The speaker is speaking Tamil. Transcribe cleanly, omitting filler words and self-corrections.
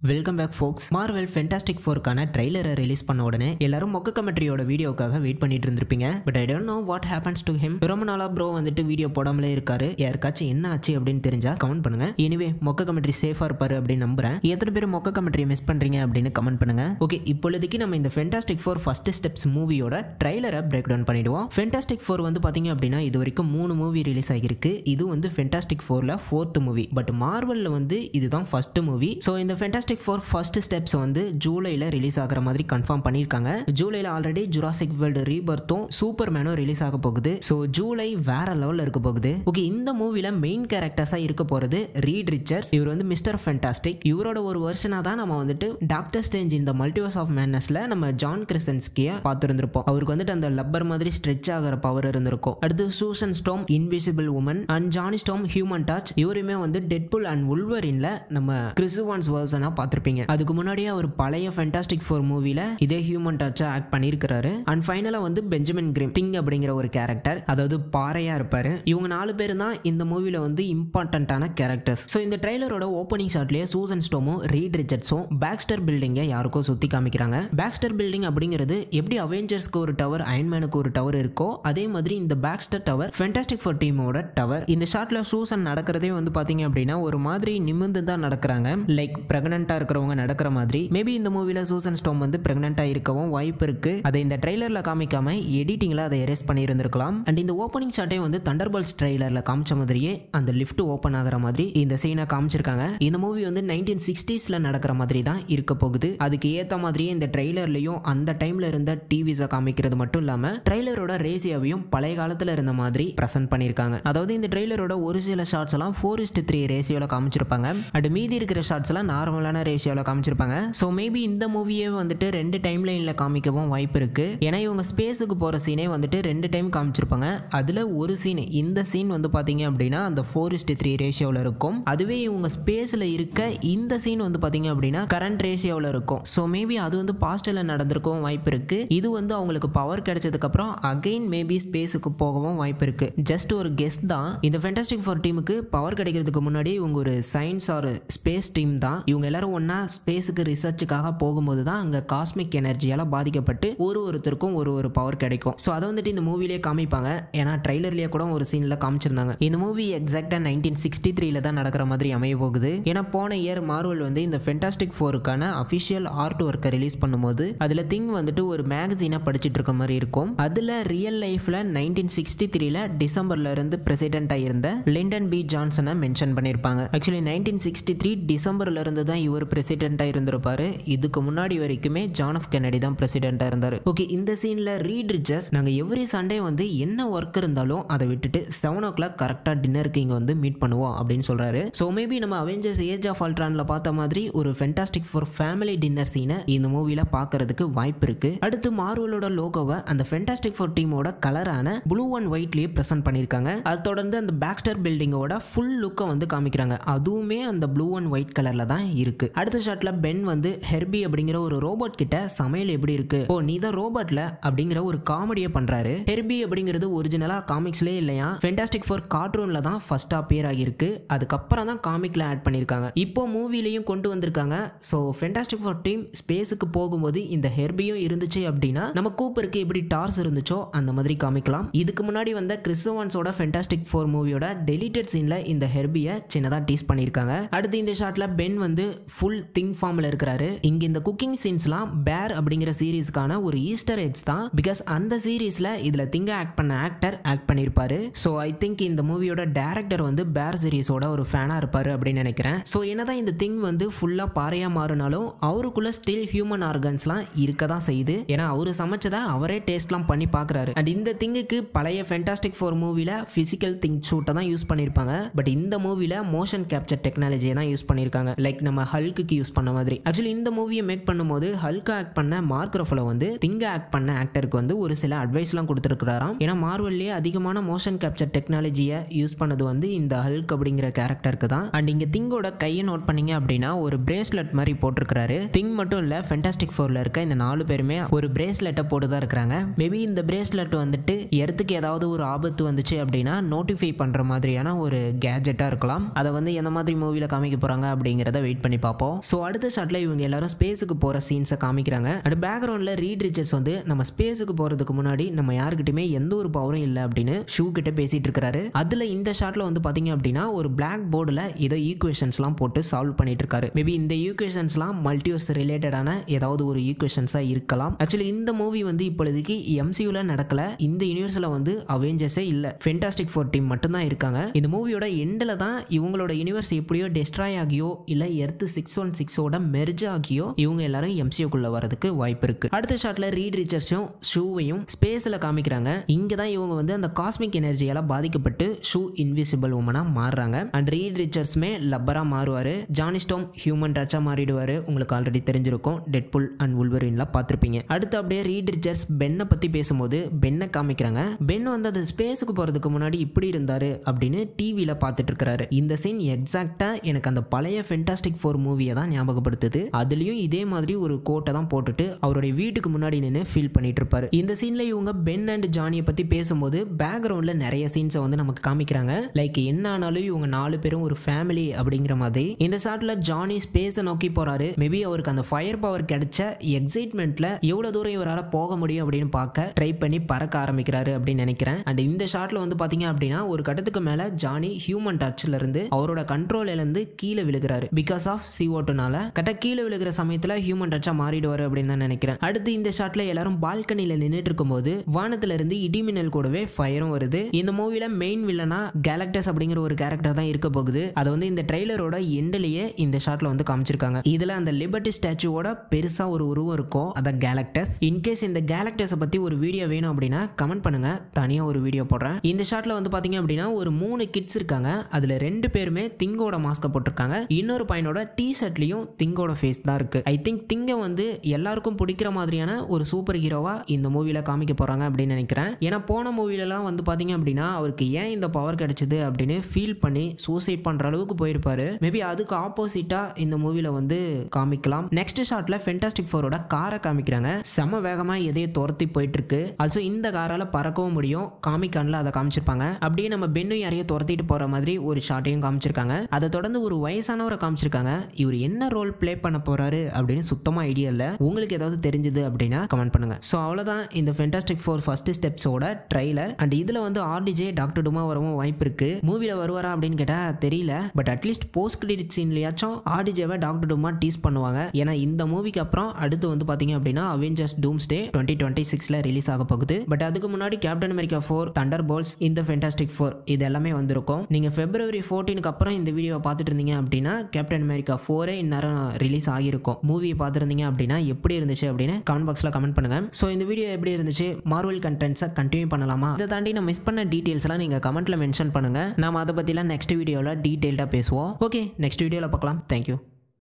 வெல்கம் பேக் ஃபோக்ஸ். மார்வெல் ஃபென்டாஸ்டிக் ஃபோர்க்கான ட்ரைலரை ரிலீஸ் பண்ண உடனே எல்லாரும் மொக்க கமெண்ட்ரியோட வீடியோக்காக வெயிட் பண்ணிட்டு இருந்திருப்பீங்க. But I don't know what happens to him. ரொம்ப நாளா ப்ரோ வந்துட்டு வீடியோ போடாமலே இருக்காரு. யாருக்காச்சும் என்ன ஆச்சு அப்படின்னு தெரிஞ்சா கமெண்ட் பண்ணுங்க. எனிவே மொக்க கமெண்ட்ரி சேஃபா இருப்பாரு அப்படின்னு நம்புறேன். எத்தனை பேர் மொக்க கமெண்ட்ரி மிஸ் பண்றீங்க அப்படின்னு கமெண்ட் பண்ணுங்க. ஓகே, இப்பொழுதைக்கு நம்ம இந்த ஃபென்டாஸ்டிக் ஃபோர் ஃபர்ஸ்ட் ஸ்டெப்ஸ் மூவியோட ட்ரைலரை பிரேக் டவுன் பண்ணிடுவோம். ஃபென்டாஸ்டிக் ஃபோர் வந்து பாத்தீங்க அப்படின்னா இது வரைக்கும் 3 மூவி ரிலீஸ் ஆகிருக்கு. இது வந்து ஃபென்டாஸ்டிக் ஃபோர்ல 4th மூவி. பட் மார்வெல்ல வந்து இதுதான் ஃபர்ஸ்ட் மூவி. ஸோ இந்த ஃபென்டாஸ்டிக் ஃபோர் ஃபர்ஸ்ட் ஸ்டெப்ஸ் வந்து ஜூலைல ரிலீஸ் ஆகிற மாதிரி கன்ஃபார்ம் பண்ணிருக்காங்க. ஜூலைல ஆல்ரெடி ஜுராசிக் வேர்ல்டு ரீபர்த்தும் சூப்பர்மேனும் ரிலீஸ் ஆக போகுது. ஸோ ஜூலை வேற லெவல்ல இருக்க போகுது. ஓகே, இந்த மூவில மெயின் கேரக்டர்ஸா இருக்க போறது ரீட் ரிச்சர்ட்ஸ். இவர் வந்து மிஸ்டர் ஃபென்டாஸ்டிக். இவரோட ஒரு வெர்ஷனா தான் நம்ம வந்துட்டு டாக்டர் ஸ்ட்ரேஞ்ச் இந்த மல்டிவர்ஸ் ஆஃப் மேட்னஸ்ல நம்ம ஜான் கிரசன்ஸ்கிய பார்த்திருந்திருப்போம். அவருக்கு வந்துட்டு அந்த லப்பர் மாதிரி ஸ்ட்ரெச் ஆகிற பவர் இருந்திருக்கும். அடுத்து Susan Storm invisible woman and Johnny Storm human torch. இவருமே வந்து டெட்புல் அண்ட் வுல்வரின்ல நம்ம கிறிஸ் எவான்ஸ் வெர்ஷனா பார்த்திருப்பீங்க. அதுக்கு முன்னாடியே அவர் பழைய ஃபென்டாஸ்டிக் ஃபோர் மூவில இதே ஹியூமன் டச்சா ஆக்ட் பண்ணியிருக்காரு. அண்ட் ஃபைனலா வந்து பெஞ்சமின் கிரிம் திங் அப்படிங்கிற ஒரு கேரக்டர், அதாவது பாறையா இருப்பாரு. இவங்க 4 பேர் தான் இந்த மூவில வந்து இம்பார்ட்டன்டான கேரக்டர்ஸ். ஸோ இந்த ட்ரைலரோட ஓப்பனிங் ஷாட்லயே சூசன் ஸ்டோமும் ரீட் ரிச்சர்ட்ஸும் பேக்ஸ்டர் பில்டிங்கை யாருக்கோ சுத்தி காமிக்கிறாங்க. பேக்ஸ்டர் பில்டிங் அப்படிங்கிறது எப்படி அவெஞ்சர்ஸ்க்கு ஒரு டவர், அயன்மேனுக்கு ஒரு டவர் இருக்கோ அதே மாதிரி இந்த பேக்ஸ்டர் டவர் ஃபென்டாஸ்டிக் ஃபோர் டீமோட டவர். இந்த ஷாட்ல சூசன் நடக்கிறதே வந்து பாத்தீங்க அப்படின்னா ஒரு மாதிரி நிமிர்ந்து தான் நடக்கிறாங்க. லைக் பிரெக்னன்ட்டா இருக்கிறவங்க நடக்கிற மாதிரி. மேபி இந்த மூவில சூசன் ஸ்டார்ம் வந்து பிரெக்னன்ட்டா இருக்கவும் வாய்ப்பு இருக்கு. அதை இந்த ட்ரைலர்ல காமிக்காம எடிட்டிங்ல அதை எரேஸ் பண்ணி இருந்திருக்கலாம். அண்ட் இந்த ஓப்பனிங் ஷாட்டே வந்து தண்டர்போல்ட்ஸ் ட்ரைலர்ல காமிச்ச மாதிரியே அந்த லிஃப்ட் ஓபன் ஆகிற மாதிரி இந்த சீனை காமிச்சிருக்காங்க. இந்த மூவி வந்து 1960ஸ்ல நடக்கிற மாதிரி தான் இருக்க போகுது. அதுக்கு ஏத்த மாதிரியே இந்த ட்ரைலர்லயும் அந்த டைம்ல இருந்த டிவிஸை காமிக்கிறது மட்டும் இல்லாம ட்ரைலரோட ரேசியோவையும் பழைய காலத்துல இருந்த மாதிரி பிரசன்ட் பண்ணிருக்காங்க. அதாவது இந்த ட்ரைலரோட ஒரு சில ஷாட்ஸ் எல்லாம் 4:3 ரேசியோல காமிச்சிருப்பாங்க. அண்ட் மீதி இருக்கிற ஷாட்ஸ் எல்லாம் நார்மலான ரேசியோல காமிச்சிருப்பாங்க. ஸோ மேபி இந்த மூவியே வந்துட்டு 2 டைம் லைன்ல காமிக்கவும் வாய்ப்பு இருக்கு. ஏன்னா இவங்க ஸ்பேஸுக்கு போற சீனே வந்துட்டு 2 டைம் காமிச்சிருப்பாங்க. அதுல ஒரு சீன், இந்த சீன் வந்து பாத்தீங்க அப்படின்னா அந்த 4:3 ரேஷியோவில் இருக்கும். அதுவே இவங்க ஸ்பேஸ்ல இருக்க இந்த சீன் வந்து பாத்தீங்க அப்படின்னா கரண்ட் ரேஷியோவில் இருக்கும். ஸோ மேபி அது வந்து பாஸ்ட்ல நடந்திருக்கவும் வாய்ப்பு இருக்கு. இது வந்து அவங்களுக்கு பவர் கிடைச்சதுக்கு அப்புறம் அகைன் மேபி ஸ்பேஸுக்கு போகவும் வாய்ப்பு இருக்கு. ஜஸ்ட் ஒரு கெஸ் தான். இந்த ஃபென்டாஸ்டிக் ஃபோர் டீமுக்கு பவர் கிடைக்கிறதுக்கு முன்னாடி இவங்க ஒரு சயின்ஸ் ஆர் ஸ்பேஸ் டீம் தான். இவங்க எல்லாரும் ஒன்னா ஸ்பேஸுக்கு ரிசர்ச்சுக்காக போகும்போது தான் அங்க காஸ்மிக் எனர்ஜியால பாதிக்கப்பட்டு ஒருத்தருக்கும் ஒரு பவர் கிடைக்கும். ஸோ அதை வந்துட்டு இந்த மூவிலேயே காமிப்பாங்க. ஏன்னா ட்ரைலர்லயே கூட ஒரு சீன்ல காமிச்சிருந்தாங்க. இந்த மூவி எக்ஸாக்டா 1963ல தான் நடக்கிற மாதிரி அமைய போகுது. ஏன்னா போன இயர் மார்வல் வந்து இந்த ஃபென்டாஸ்டிக் ஃபோருக்கான அபிஷியல் ஆர்ட் ஒர்க்கை ரிலீஸ் பண்ணும்போது அதுல திங் வந்துட்டு ஒரு மேகசீனை படிச்சிட்டு இருக்க மாதிரி இருக்கும். அதுல ரியல் லைஃப்ல 1963ல டிசம்பர்ல இருந்து பிரசிடென்டா இருந்த லிண்டன் பி ஜான்சனை மென்ஷன் பண்ணிருப்பாங்க. ஆக்சுவலி 1963 டிசம்பர்ல இருந்து தான் இவர் பிரசிடென்டா இருந்திருப்பாரு. இதுக்கு முன்னாடி வரைக்குமே ஜான் எஃப் கென்னடி தான் பிரசிடென்டா இருந்தாரு. ஓகே, இந்த சீன்ல ரீட் ரிச்சர்ட்ஸ் நாங்க எவ்ரி சண்டே வந்து என்ன ஒர்க் இருந்தாலும் அதை விட்டுட்டு 7 o'clock கரெக்டா டின்னருக்கு இங்க வந்து மீட் பண்ணுவோம் அப்படின்னு சொல்றாரு. சோ மேபி நம்ம அவெஞ்சர்ஸ் ஏஜ் ஆஃப் அல்ட்ரான்ல பார்த்த மாதிரி ஒரு ஃபென்டாஸ்டிக் ஃபோர் ஃபேமிலி டின்னர் சீனை இந்த மூவில பார்க்கிறதுக்கு வாய்ப்பு இருக்கு. அடுத்து மார்வலோட லோகோவை அந்த ஃபென்டாஸ்டிக் ஃபோர் டீமோட கலரான ப்ளூ அண்ட் ஒயிட்லயே பிரசன்ட் பண்ணிருக்காங்க. அது தொடர்ந்து அந்த பேக்ஸ்டர் பில்டிங்கோட ஃபுல் லுக்கை வந்து காமிக்கிறாங்க. அதுவுமே அந்த ப்ளூ அண்ட் ஒயிட் கலர்ல தான் இருக்கு. அடுத்த ஷாட்ல பென் வந்து ஹெர்பி அப்படிங்கிற ஒரு ரோபோட் கிட்ட சமையல் எப்படி இருக்கு, ஓ நீ தான் ரோபோட்ல அப்படிங்கிற ஒரு காமெடியை பண்றாரு. ஹெர்பி அப்படிங்கிறது ஒரிஜினலா காமிக்ஸ்லயே இல்லையா, ஃபென்டாஸ்டிக் ஃபோர் கார்ட்டூன்ல தான் ஃபர்ஸ்ட் அப்பியர் ஆகிருக்கு. அதுக்கப்புறம் தான் காமிக்ல ஆட் பண்ணிருக்காங்க. இப்போ மூவிலையும் கொண்டு வந்திருக்காங்க. சோ ஃபென்டாஸ்டிக் ஃபோர் டீம் ஸ்பேஸுக்கு போகும்போது இந்த ஹெர்பியும் இருந்துச்சு அப்படின்னா நம்ம கூப்பருக்கு எப்படி டார்ஸ் இருந்துச்சோ அந்த மாதிரி காமிக்கலாம். இதுக்கு முன்னாடி வந்த கிறிஸ் எவான்ஸோட ஃபென்டாஸ்டிக் ஃபோர் மூவியோட டெலிட்டட் சீன்ல இந்த ஹெர்பியை சின்னதா டீஸ் பண்ணிருக்காங்க. அடுத்து இந்த ஷாட்ல பென் வந்து ஃபுல் திங் ஃபார்ம்ல இருக்கிறாரு. இங்க இந்த குக்கிங் சீன்ஸ்லாம் பேர் அப்படிங்கிற சீரிஸ்க்கான ஒரு ஈஸ்டர் எக்ஸ் தான். பிகாஸ் அந்த சீரிஸ்ல இதுல திங்க ஆக்ட் பண்ண ஆக்டர் ஆக்ட் பண்ணிருப்பாரு. சோ ஐ திங்க் இந்த மூவியோட டைரக்டர் வந்து பேர் சீரிஸோட ஒரு ஃபேனா இருப்பாரு அப்படின்னு நினைக்கிறேன். சோ என்னதான் இந்த திங் வந்து ஃபுல்லா பாறையா மாறினாலும் அவருக்குள்ள ஸ்டில் ஹியூமன் ஆர்கன்ஸ்லாம் இருக்க தான் செய்யுது. ஏன்னா அவரு சமைச்சதை அவரே டேஸ்ட்லாம் பண்ணி பாக்குறாரு. அண்ட் இந்த திங்குக்கு பழைய ஃபென்டாஸ்டிக் ஃபோர் மூவில பிசிக்கல் திங் ஷூட்டை தான் யூஸ் பண்ணிருப்பாங்க. பட் இந்த மூவில மோஷன் கேப்சர் டெக்னாலஜியை தான் யூஸ் பண்ணிருக்காங்க. லைக் நம்ம ஹல்க்கு யூஸ் பண்ண மாதிரி. ஆக்சுவலி இந்த மூவியை மேக் பண்ணும்போது ஹல்க் ஆக்ட் பண்ண மார்க் ரஃபலோ வந்து திங்க ஆக்ட் பண்ண ஆக்டருக்கு வந்து ஒரு சில அட்வைஸ்லாம் கொடுத்துருக்காராம். ஏன்னா மார்வல்லேயே அதிகமான மோஷன் கேப்சர் டெக்னாலஜியை யூஸ் பண்ணது வந்து இந்த ஹல்க் அப்படிங்கிற கேரக்டருக்கு தான். அண்ட் இங்க திங்கோட கையை நோட் பண்ணீங்க அப்படின்னா ஒரு பிரேஸ்லெட் மாதிரி போட்டிருக்காரு. திங் மட்டும் இல்ல, ஃபென்டாஸ்டிக் ஃபோர்ல இருக்க இந்த 4 பேருமே ஒரு பிரேஸ்லெட்டை போட்டு தான் இருக்கிறாங்க. மேபி இந்த பிரேஸ்லெட் வந்துட்டு எர்த்துக்கு ஏதாவது ஒரு ஆபத்து வந்துச்சு அப்படின்னா நோட்டிஃபை பண்ற மாதிரியான ஒரு கேஜெட்டா இருக்கலாம். அதை வந்து எந்த மாதிரி மூவில காமிக்க போறாங்க அப்படிங்கிறத வெயிட் பண்ணி பார்ப்போம். பார்ப்போம். ஸோ அடுத்த ஷாட்ல இவங்க எல்லாரும் ஸ்பேஸுக்கு போற சீன்ஸை காமிக்கிறாங்க. அண்ட் பேக்ரவுண்ட்ல ரீட் ரிச்சர்ஸ் வந்து நம்ம ஸ்பேஸுக்கு போறதுக்கு முன்னாடி நம்ம யாருக்கிட்டயுமே எந்த ஒரு பவரும் இல்லை அப்படின்னு ஷூ கிட்ட பேசிட்டு இருக்காரு. அதுல இந்த ஷாட்ல வந்து பாத்தீங்க அப்படின்னா ஒரு பிளாக் போர்டுல ஏதோ ஈக்குவேஷன்ஸ்லாம் போட்டு சால்வ் பண்ணிட்டு இருக்காரு. மேபி இந்த ஈக்குவேஷன்ஸ்லாம் மல்டிவர்ஸ் ரிலேட்டடான ஏதாவது ஒரு ஈக்குவேஷன்ஸா இருக்கலாம். ஆக்சுவலி இந்த மூவி வந்து இப்போதைக்கு எம்சியூல நடக்கல. இந்த யூனிவர்ஸ்ல வந்து அவெஞ்சர்ஸே இல்ல, ஃபென்டாஸ்டிக் ஃபோர் டீம் மட்டும் தான் இருக்காங்க. இந்த மூவியோட எண்ட்ல தான் இவங்களோட யூனிவர்ஸ் எப்படியோ டெஸ்ட்ராய் ஆகியோ இல்ல எர்த் 616ஓட மெர்ஜ் ஆகியோ இவங்க எல்லாரும் எம்சியூக்குள்ள வரதுக்கு வாய்ப்பு இருக்கு. அடுத்த ஷாட்ல ரீட் ரிச்சர்ஸும் ஷூவையும் ஸ்பேஸ்ல காமிக்கிறாங்க. இங்க தான் இவங்க வந்து அந்த காஸ்மிக் எனர்ஜியால பாதிக்கப்பட்டு ஷூ இன்விசிபிள் உமனா மாறுறாங்க. அண்ட் ரீட் ரிச்சர்ஸ்மே லப்பரா மாறுவாரு. ஜானி ஸ்டார்ம் ஹியூமன் டச்சா மாறிடுவாரு. உங்களுக்கு ஆல்ரெடி தெரிஞ்சிருக்கும், டெட்புல் அண்ட் வுல்வரின்ல பார்த்திருப்பீங்க. அடுத்து அப்படியே ரீட் ரிச்சர்ஸ் பென்னை பத்தி பேசும்போது பென்னை காமிக்கிறாங்க. பென் வந்து அந்த ஸ்பேஸுக்கு போறதுக்கு முன்னாடி இப்படி இருந்தாரு அப்படின்னு டிவியில பார்த்துட்டு இருக்காரு. இந்த சீன் எக்ஸாக்டா எனக்கு அந்த பழைய ஃபென்டாஸ்டிக் ஃபோர் மூவியை தான் ஞாபகப்படுத்துது. அதுலயும் இதே மாதிரி ஒரு கோட்டை தான் போட்டுட்டு அவருடைய வீட்டுக்கு முன்னாடி நின்று ஃபீல் பண்ணிட்டு இருப்பாரு. இந்த சீன்ல இவங்க பென் அண்ட் ஜானியை பத்தி பேசும்போது பேக்ரவுண்ட்ல நிறைய சீன்ஸை வந்து நமக்கு காமிக்கிறாங்க. லைக் என்ன ஆனாலும் இவங்க 4 பேரும் ஒரு ஃபேமிலி அப்படிங்கிற மாதிரி. இந்த ஷாட்ல ஜானி ஸ்பேஸை நோக்கி போறாரு. மேபி அவருக்கு அந்த ஃபயர் பவர் கிடைச்ச எக்ஸைட்மெண்ட்ல எவ்வளவு தூரம் இவரால் போக முடியும் அப்படின்னு பார்க்க ட்ரை பண்ணி பறக்க ஆரம்பிக்கிறாரு அப்படின்னு நினைக்கிறேன். அண்ட் இந்த ஷாட்ல வந்து பாத்தீங்க அப்படின்னா ஒரு கட்டத்துக்கு மேல ஜானி ஹியூமன் டச்ல இருந்து அவரோட கண்ட்ரோல்ல இருந்து கீழே விழுகிறாரு. பிகாஸ் ஆஃப் CO2னால கட்ட கீழே விழுகிற சமயத்துல ஹியூமன் டச்சா மாறிடுவாரு அப்படின்னு தான் நினைக்கிறேன். அடுத்து இந்த ஷாட்ல எல்லாரும் பால்கனில நின்னுட்டு இருக்கும்போது வானத்துல இருந்து இடிமின்னல் கூடவே ஃபயரும் வருது. இந்த மூவில மெயின் வில்லனா கேலக்டஸ் அப்படிங்கிற ஒரு கேரக்டர் தான் இருக்க போகுது. அது வந்து இந்த ட்ரெய்லரோட எண்ட்லயே இந்த ஷாட்ல வந்து காமிச்சிருக்காங்க. இதுல அந்த லிபர்ட்டி ஸ்டாச்சுவோட பெருசா ஒரு உருவம் இருக்கும், அதான் கேலக்டஸ். இன்கேஸ் இந்த கேலக்டஸை பத்தி ஒரு வீடியோ வேணும் அப்படின்னா கமெண்ட் பண்ணுங்க, தனியா ஒரு வீடியோ போடுறேன். இந்த ஷாட்ல வந்து பாத்தீங்க அப்படின்னா ஒரு 3 கிட்ஸ் இருக்காங்க. அதுல 2 பேருமே திங்கோட மாஸ்க போட்டிருக்காங்க. இன்னொரு பையனோட டி-ஷர்ட்லயும் திங்கோட ஃபேஸ் தான் இருக்கு. ஐ திங்க் திங்க வந்து எல்லாருக்கும் பிடிக்கிற மாதிரியான ஒரு சூப்பர் ஹீரோவா இந்த மூவில காமிக்க போறாங்க அப்படின்னு நினைக்கிறேன். ஏன்னா போன மூவில எல்லாம் வந்து பாத்தீங்க அப்படின்னா அவருக்கு ஏன் இந்த பவர் கிடைச்சது அப்படின்னு ஃபீல் பண்ணி சூசைட் பண்ற அளவுக்கு போயிருப்பாரு. மேபி அதுக்கு ஆப்போசிட்டா இந்த மூவில வந்து காமிக்கலாம். நெக்ஸ்ட் ஷாட்ல ஃபென்டாஸ்டிக் ஃபோரோட காரை காமிக்கிறாங்க. செம வேகமா எதையோ துரத்தி போயிட்டு இருக்கு. ஆல்சோ இந்த காரால பறக்கவும் முடியும். காமிக்கான்ல அதை காமிச்சிருப்பாங்க. அப்படியே நம்ம பென்னு யாரையோ துரத்திட்டு போற மாதிரி ஒரு ஷாட்டையும் காமிச்சிருக்காங்க. அதை தொடர்ந்து ஒரு வயசானவரை காமிச்சிருக்காங்க. இவர் என்ன ரோல் பிளே பண்ண போறாரு அப்படின்னு சுத்தமா ஐடியா இல்ல. உங்களுக்கு ஏதாவது தெரிஞ்சது அப்படின்னா கமெண்ட் பண்ணுங்க. சோ அவ்வளவுதான் இந்த ஃபென்டாஸ்டிக் ஃபோர் ஃபர்ஸ்ட் ஸ்டெப்ஸோட ட்ரைலர். அண்ட் இதுல வந்து ஆர்டிஜே டாக்டர் டுமா வரவும் வாய்ப்பு இருக்கு. மூவில வருவாரா அப்படின்னு கேட்டா தெரியல. பட் அட்லீஸ்ட் போஸ்ட் கிரெடிட் சீன்லயாச்சும் ஆர்டிஜேவை டாக்டர் டுமா டீஸ் பண்ணுவாங்க. ஏன்னா இந்த மூவிக்கு அப்புறம் அடுத்து வந்து பாத்தீங்க அப்படின்னா அவெஞ்சர்ஸ் டூம்ஸ்டே 2026ல ரிலீஸ் ஆக போகுது. பட் அதுக்கு முன்னாடி கேப்டன் அமெரிக்கா 4, தண்டர்போல்ட்ஸ், இந்த ஃபென்டாஸ்டிக் ஃபோர் இது எல்லாமே வந்திருக்கும். நீங்க February 14க்கு அப்புறம் இந்த வீடியோவை பார்த்துட்டு இருந்தீங்க அப்படின்னா கேப்டன் அமெரிக்கா 4 இந்நேரம் ரிலீஸ் ஆகியிருக்கும். மூவியை பார்த்துருந்தீங்க அப்படின்னா எப்படி இருந்துச்சு அப்படின்னு கமெண்ட் பாக்ஸ்ல கமெண்ட் பண்ணுங்க. ஸோ இந்த வீடியோ எப்படி இருந்துச்சு, மார்வல் கண்டென்ட்ஸை கண்டினியூ பண்ணலாமா, இதை தாண்டி நான் மிஸ் பண்ண டீடைல்ஸ் எல்லாம் நீங்க கமெண்ட்ல மென்ஷன் பண்ணுங்க. நாம அதை பத்திலாம் நெக்ஸ்ட் வீடியோல டீடைல்டா பேசுவோம். ஓகே, நெக்ஸ்ட் வீடியோல பார்க்கலாம். தேங்க்யூ.